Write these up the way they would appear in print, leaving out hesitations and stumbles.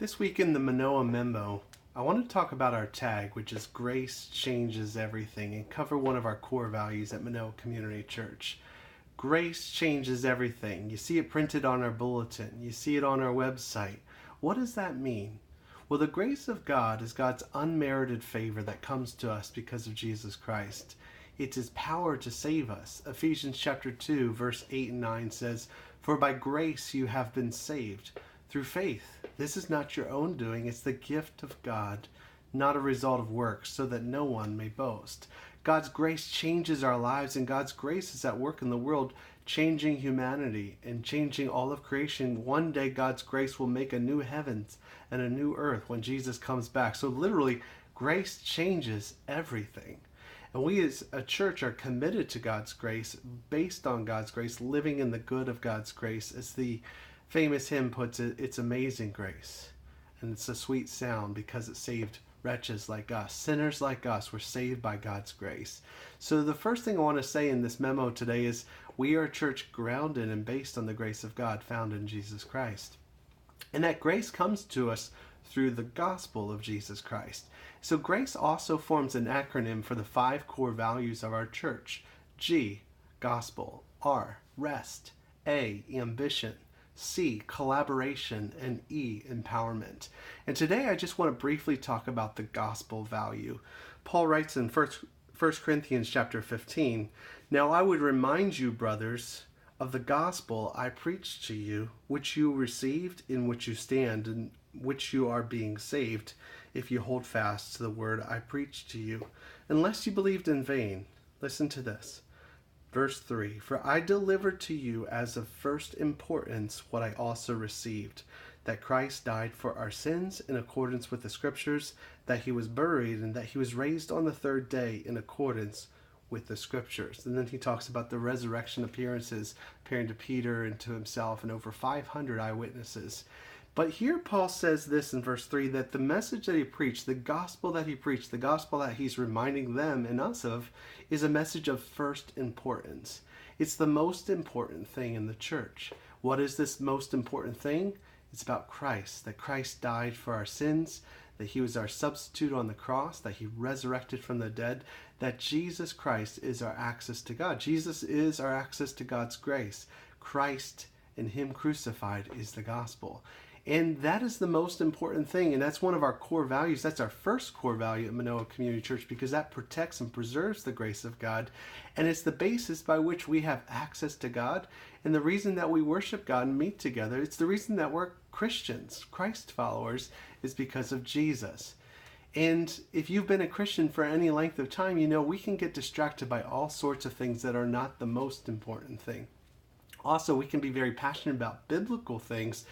This week in the Manoa Memo, I want to talk about our tag, which is Grace Changes Everything, and cover one of our core values at Manoa Community Church. Grace changes everything. You see it printed on our bulletin. You see it on our website. What does that mean? Well, the grace of God is God's unmerited favor that comes to us because of Jesus Christ. It's His power to save us. Ephesians chapter 2, verse 8 and 9 says, "For by grace you have been saved, through faith. This is not your own doing, it's the gift of God, not a result of works, so that no one may boast." God's grace changes our lives, and God's grace is at work in the world, changing humanity and changing all of creation. One day God's grace will make a new heavens and a new earth when Jesus comes back. So literally, grace changes everything. And we as a church are committed to God's grace, based on God's grace, living in the good of God's grace. As the famous hymn puts it, it's amazing grace. And it's a sweet sound because it saved wretches like us. Sinners like us were saved by God's grace. So the first thing I want to say in this memo today is we are a church grounded and based on the grace of God found in Jesus Christ. And that grace comes to us through the gospel of Jesus Christ. So grace also forms an acronym for the 5 core values of our church. G, gospel. R, rest. A, ambition. C, collaboration. And E, empowerment. And today I just want to briefly talk about the gospel value. Paul writes in 1 Corinthians chapter 15, "Now I would remind you, brothers, of the gospel I preached to you, which you received, in which you stand, in which you are being saved, if you hold fast to the word I preached to you, unless you believed in vain." Listen to this. Verse 3, "For I delivered to you as of first importance what I also received, that Christ died for our sins in accordance with the Scriptures, that he was buried, and that he was raised on the 3rd day in accordance with the Scriptures." And then he talks about the resurrection appearances, appearing to Peter and to himself and over 500 eyewitnesses. But here Paul says this in verse 3, that the message that he preached, the gospel that he preached, the gospel that he's reminding them and us of, is a message of first importance. It's the most important thing in the church. What is this most important thing? It's about Christ, that Christ died for our sins, that he was our substitute on the cross, that he resurrected from the dead, that Jesus Christ is our access to God. Jesus is our access to God's grace. Christ and him crucified is the gospel. And that is the most important thing, and that's one of our core values. That's our first core value at Manoa Community Church, because that protects and preserves the grace of God, and it's the basis by which we have access to God, and the reason that we worship God and meet together. It's the reason that we're Christians, Christ followers, is because of Jesus. And if you've been a Christian for any length of time, you know we can get distracted by all sorts of things that are not the most important thing. Also, we can be very passionate about biblical things,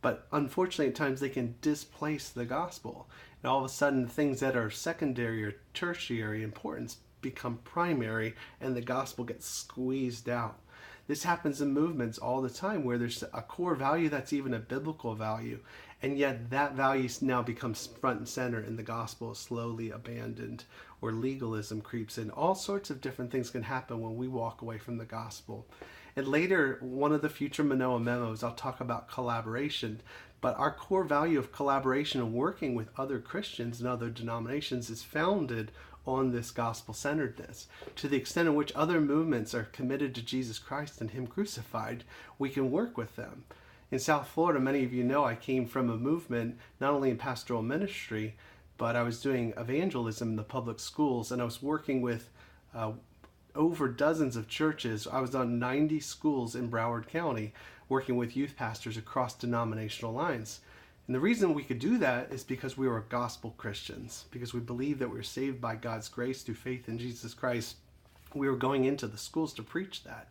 but unfortunately, at times they can displace the gospel. And all of a sudden, things that are secondary or tertiary importance become primary, and the gospel gets squeezed out. This happens in movements all the time, where there's a core value that's even a biblical value, and yet that value now becomes front and center, and the gospel is slowly abandoned, or legalism creeps in. All sorts of different things can happen when we walk away from the gospel. And later, one of the future Manoa memos, I'll talk about collaboration. But our core value of collaboration and working with other Christians and other denominations is founded on this gospel-centeredness. To the extent in which other movements are committed to Jesus Christ and him crucified, we can work with them. In South Florida, many of you know I came from a movement, not only in pastoral ministry, but I was doing evangelism in the public schools, and I was working with over dozens of churches. I was on 90 schools in Broward County, working with youth pastors across denominational lines. And the reason we could do that is because we were gospel Christians, because we believed that we were saved by God's grace through faith in Jesus Christ. We were going into the schools to preach that.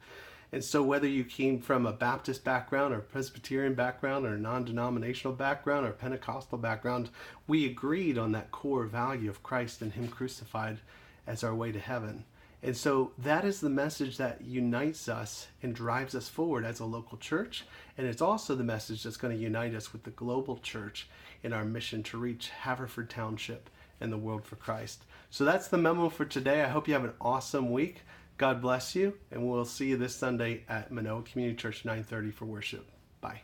And so whether you came from a Baptist background or Presbyterian background or a non-denominational background or Pentecostal background, we agreed on that core value of Christ and him crucified as our way to heaven. And so that is the message that unites us and drives us forward as a local church. And it's also the message that's going to unite us with the global church in our mission to reach Haverford Township and the world for Christ. So that's the memo for today. I hope you have an awesome week. God bless you, and we'll see you this Sunday at Manoa Community Church, 9:30 for worship. Bye.